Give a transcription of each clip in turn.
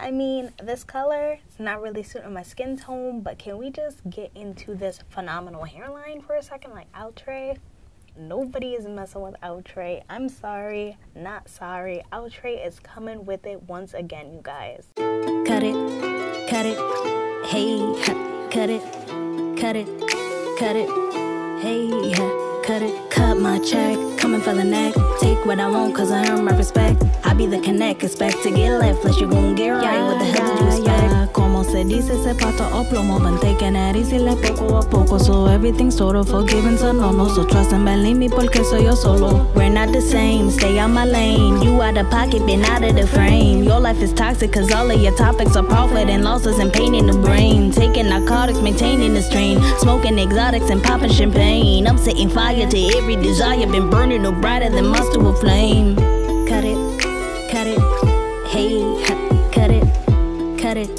I mean, this color is not really suiting my skin tone, but can we just get into this phenomenal hairline for a second? Like Outre, nobody is messing with Outre. I'm sorry, not sorry. Outre is coming with it once again, you guys. Cut it, hey, cut it, hey, cut it. Cut my check, coming for the neck. Take what I want, cause I earn my respect. I be the connect, expect to get left, unless you gon' get right. What the hell did you expect? Como se dice, se pato o plomo. Been taking it easy like poco a poco. So everything's sort of forgiven, so no. So trust and believe me, porque soy yo solo. We're not the same, stay out my lane. You out of pocket, been out of the frame. Your life is toxic, cause all of your topics are profit and losses and pain in the brain. Taking narcotics, maintaining the strain. Smoking exotics and popping champagne. I'm setting fire to every desire. Been burning no brighter than moss to a flame. Cut it, hey, cut it, hey, cut it.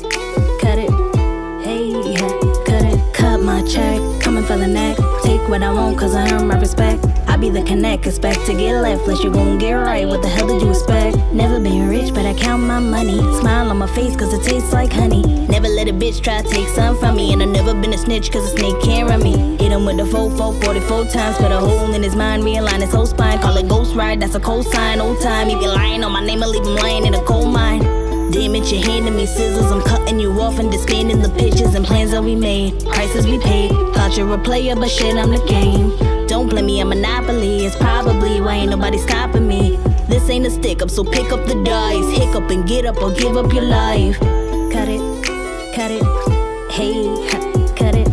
Cut my check, coming for the neck. Take what I want, cause I earn my respect. I be the connect, expect to get left, unless you gon' get right. What the hell did you expect? Never been rich, but I count my money. Smile on my face, cause it tastes like honey. Never let a bitch try to take something from me. And I never been a snitch, cause a snake can't run me. Hit him with the 44 times, put a hole in his mind, realign his whole spine. Call it ghost ride, that's a cold sign. Old time, he be lying on my name, I leave him lying in a coal mine. Damn it, you're handing me scissors, I'm cutting you off and disbanding the pictures and plans that we made, prices we paid. Thought you were a player, but shit, I'm the game. Don't blame me, I'm Monopoly, it's probably why ain't nobody stopping me. This ain't a stick up, so pick up the dice. Hiccup and get up or give up your life. Cut it, hey, cut it, hey, cut it.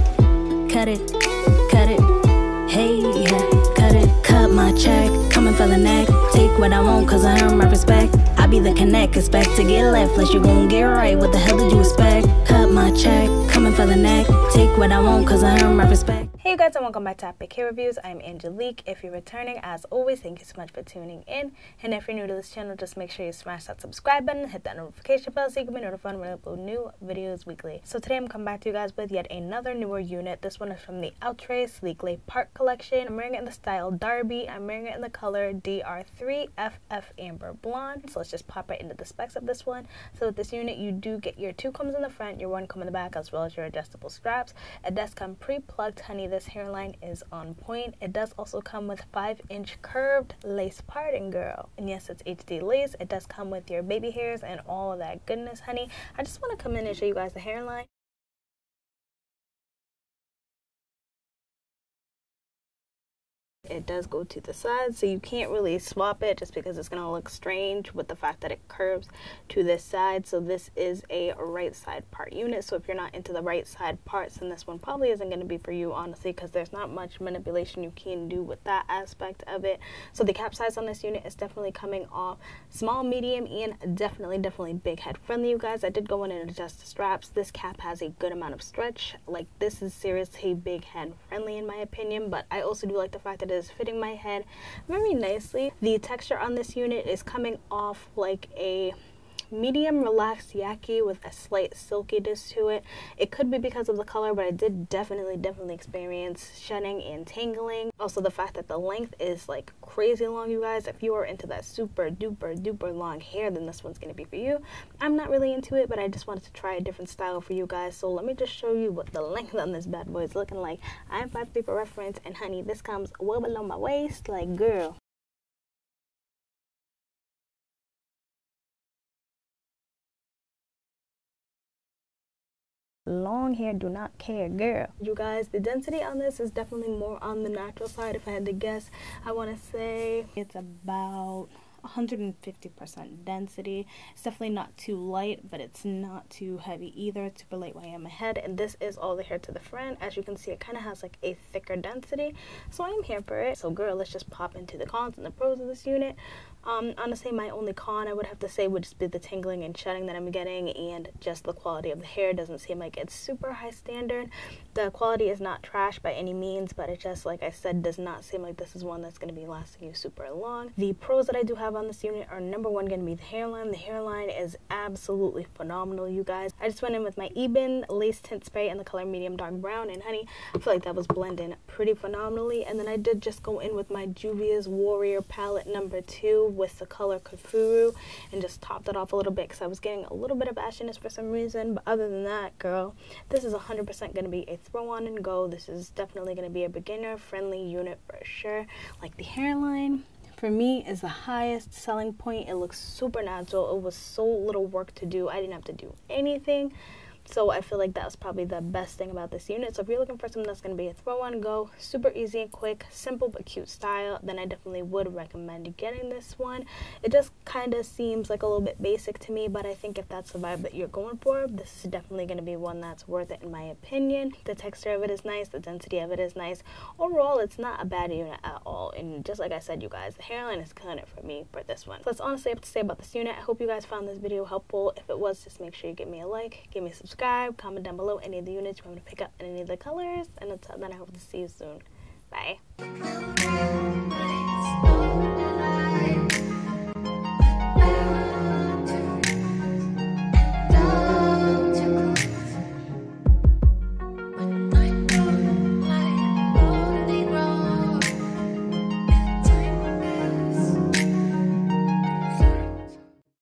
Cut my check, coming for the neck. Take what I want, cause I earn my respect. I be the connect, expect to get left, unless you gon' get right. What the hell did you expect? Cut my check, coming for the neck. Take what I want, cause I earn my respect. Hey you guys, and welcome back to Epic Hair Reviews. I'm Angelique. If you're returning, as always, thank you so much for tuning in. And if you're new to this channel, just make sure you smash that subscribe button, hit that notification bell so you can be notified when I upload new videos weekly. So today I'm coming back to you guys with yet another newer unit. This one is from the Outre Sleeklay Park collection. I'm wearing it in the style Darby. I'm wearing it in the color DR3FF Amber Blonde. So let's just pop right into the specs of this one. So with this unit, you do get your 2 combs in the front, your 1 comb in the back, as well as your adjustable straps. It does come pre-plucked, honey. This hairline is on point. It does also come with 5-inch curved lace parting, girl. And yes, it's HD lace. It does come with your baby hairs and all of that goodness, honey. I just want to come in and show you guys the hairline. It does go to the side, so you can't really swap it just because it's going to look strange with the fact that it curves to this side. So this is a right side part unit, so if you're not into the right side parts, then this one probably isn't going to be for you, honestly, because there's not much manipulation you can do with that aspect of it. So the cap size on this unit is definitely coming off small, medium, and definitely big head friendly, you guys. I did go in and adjust the straps. This cap has a good amount of stretch. Like, this is seriously big head friendly in my opinion, but I also do like the fact that it is fitting my head very nicely. The texture on this unit is coming off like a medium relaxed yaki with a slight silkiness to it. It could be because of the color, but I did definitely experience shedding and tangling. Also the fact that the length is like crazy long, you guys. If you are into that super duper long hair, then this one's gonna be for you. I'm not really into it, but I just wanted to try a different style for you guys. So let me just show you what the length on this bad boy is looking like. I'm 5'3" for reference, and honey, this comes well below my waist. Like, girl, long hair do not care, girl. You guys, the density on this is definitely more on the natural side. If I had to guess, I want to say it's about 150% density. It's definitely not too light, but it's not too heavy either. It's super lightweight on my head, and this is all the hair to the front. As you can see, it kind of has like a thicker density, so I'm here for it. So girl, let's just pop into the cons and the pros of this unit. Honestly, my only con I would have to say would just be the tangling and shedding that I'm getting, and just the quality of the hair doesn't seem like it's super high standard. The quality is not trash by any means, but it just, like I said, does not seem like this is one that's going to be lasting you super long. The pros that I do have on this unit are, number one, going to be the hairline. The hairline is absolutely phenomenal, you guys. I just went in with my Ebin lace tint spray in the color medium dark brown, and honey, I feel like that was blending pretty phenomenally. And then I did just go in with my Juvia's Warrior palette number 2 with the color Kafuru and just topped it off a little bit because I was getting a little bit of ashiness for some reason. But other than that, girl, this is 100% going to be a throw on and go. This is definitely going to be a beginner friendly unit for sure. Like, the hairline for me is the highest selling point. It looks super natural. It was so little work to do. I didn't have to do anything. So I feel like that was probably the best thing about this unit. So if you're looking for something that's going to be a throw on go, super easy and quick, simple but cute style, then I definitely would recommend getting this one. It just kind of seems like a little bit basic to me, but I think if that's the vibe that you're going for, this is definitely going to be one that's worth it in my opinion. The texture of it is nice, the density of it is nice. Overall, it's not a bad unit at all. And just like I said, you guys, the hairline is killing it for me for this one. So that's honestly what I have to say about this unit. I hope you guys found this video helpful. If it was, just make sure you give me a like, give me a subscribe, comment down below any of the units you want me to pick up and any of the colors, and until then I hope to see you soon. Bye.